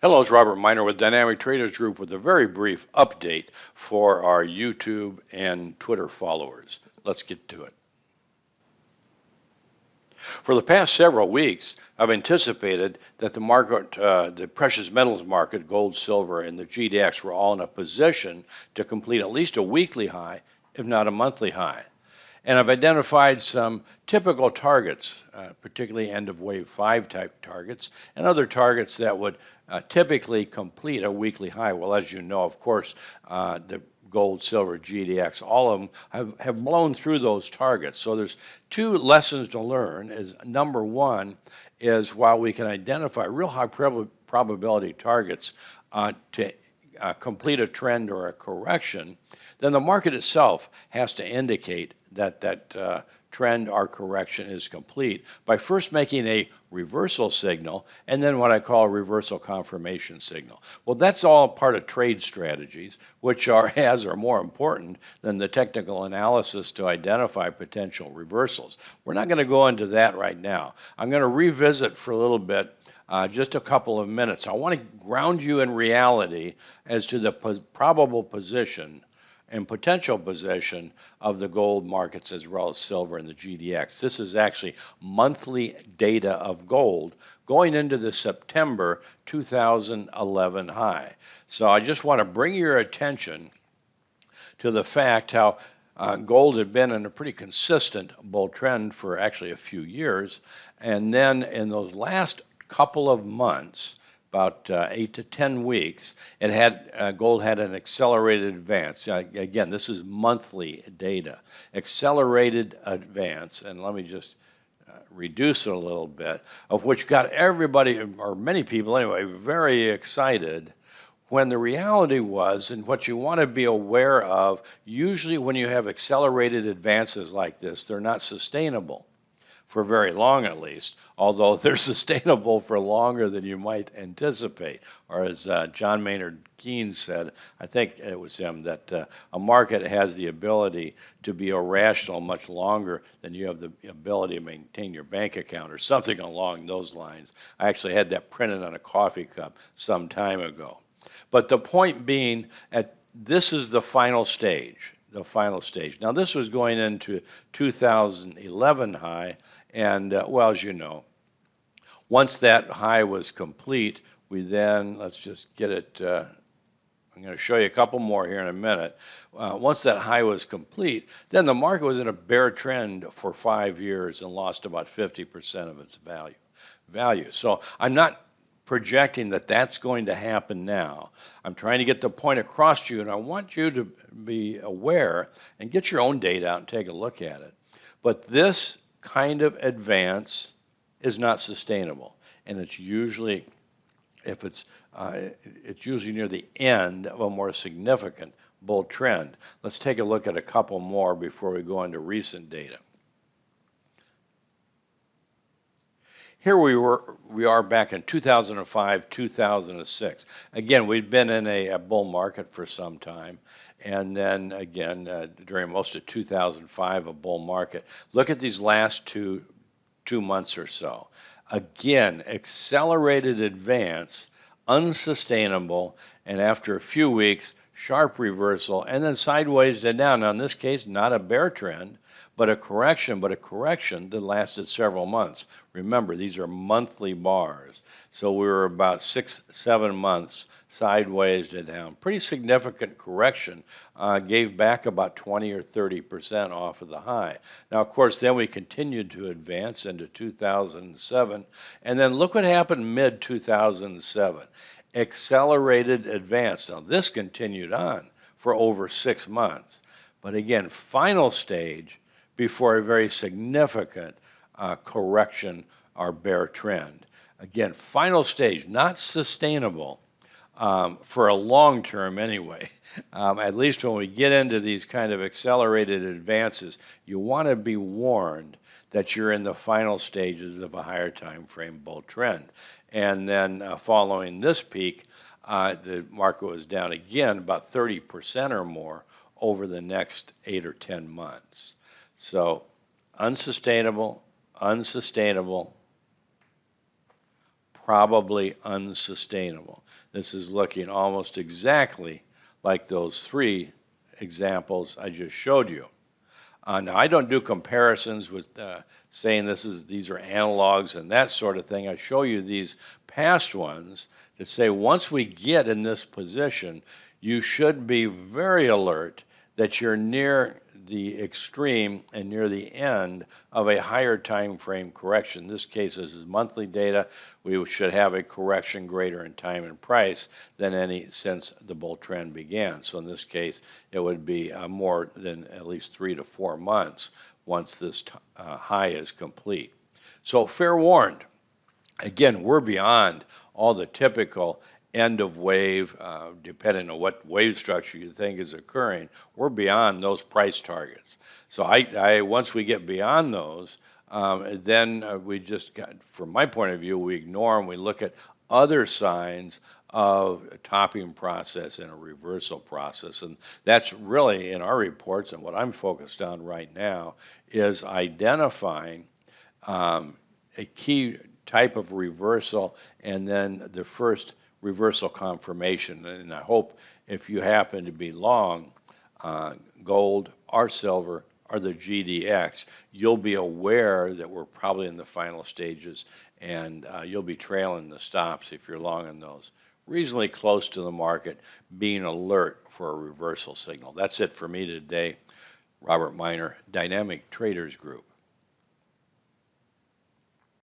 Hello, it's Robert Miner with Dynamic Traders Group with a very brief update for our YouTube and Twitter followers. Let's get to it. For the past several weeks, I've anticipated that the market, the precious metals market, gold, silver, and the GDX were all in a position to complete at least a weekly high, if not a monthly high. And I've identified some typical targets, particularly end of wave 5 type targets, and other targets that would typically complete a weekly high. Well, as you know, of course, the gold, silver, GDX, all of them have blown through those targets. So there's two lessons to learn. Is number one is while we can identify real high probability targets to complete a trend or a correction, then the market itself has to indicate that trend or correction is complete by first making a reversal signal and then what I call a reversal confirmation signal. Well, that's all part of trade strategies, which are more important than the technical analysis to identify potential reversals. We're not going to go into that right now. I'm going to revisit for a little bit just a couple of minutes. I want to ground you in reality as to the probable position and potential position of the gold markets as well as silver and the GDX. This is actually monthly data of gold going into the September 2011 high. So I just want to bring your attention to the fact how gold had been in a pretty consistent bull trend for actually a few years, and then in those last couple of months, about 8 to 10 weeks, it had gold had an accelerated advance. Again, this is monthly data. Accelerated advance, and let me just reduce it a little bit, of which got everybody, or many people anyway, very excited when the reality was, and what you want to be aware of, usually when you have accelerated advances like this, they're not sustainable for very long at least, although they're sustainable for longer than you might anticipate. Or as John Maynard Keynes said, I think it was him, that a market has the ability to be irrational much longer than you have the ability to maintain your bank account, or something along those lines. I actually had that printed on a coffee cup some time ago. But the point being, this is the final stage. The final stage. Now, this was going into 2011 high, and well, as you know, once that high was complete, we then, let's just get it, I'm going to show you a couple more here in a minute. Once that high was complete, then the market was in a bear trend for 5 years and lost about 50% of its value. So I'm not projecting that that's going to happen now. I'm trying to get the point across to you, and I want you to be aware and get your own data out and take a look at it. But this kind of advance is not sustainable, and it's usually, if it's usually near the end of a more significant bull trend. Let's take a look at a couple more before we go into recent data. Here we are back in 2005, 2006. Again, we've been in a bull market for some time, and then again during most of 2005, a bull market. Look at these last two months or so. Again, accelerated advance, unsustainable, and after a few weeks, sharp reversal, and then sideways to down. Now, in this case, not a bear trend, but a correction that lasted several months. Remember, these are monthly bars. So we were about 6-7 months sideways to down. Pretty significant correction, gave back about 20 or 30% off of the high. Now, of course, then we continued to advance into 2007. And then look what happened mid-2007. Accelerated advance. Now, this continued on for over 6 months. But again, final stage before a very significant correction or bear trend. Again, final stage, not sustainable for a long term anyway. At least when we get into these kind of accelerated advances, you want to be warned that you're in the final stages of a higher time frame bull trend. And then following this peak, the market was down again about 30% or more over the next 8 or 10 months. So unsustainable, probably unsustainable. This is looking almost exactly like those three examples I just showed you. Now, I don't do comparisons with saying these are analogs and that sort of thing. I show you these past ones that say once we get in this position, you should be very alert that you're near the extreme and near the end of a higher time frame correction. In this case, this is monthly data. We should have a correction greater in time and price than any since the bull trend began. So in this case, it would be more than at least 3 to 4 months once this high is complete. So fair warned, again, we're beyond all the typical end of wave, depending on what wave structure you think is occurring, we're beyond those price targets. So once we get beyond those, then we just got, from my point of view, we ignore and we look at other signs of a topping process and a reversal process. And that's really in our reports, and what I'm focused on right now is identifying a key type of reversal and then the first reversal confirmation. And I hope if you happen to be long gold or silver or the GDX, you'll be aware that we're probably in the final stages, and you'll be trailing the stops if you're long in those. Reasonably close to the market, being alert for a reversal signal. That's it for me today. Robert Miner, Dynamic Traders Group.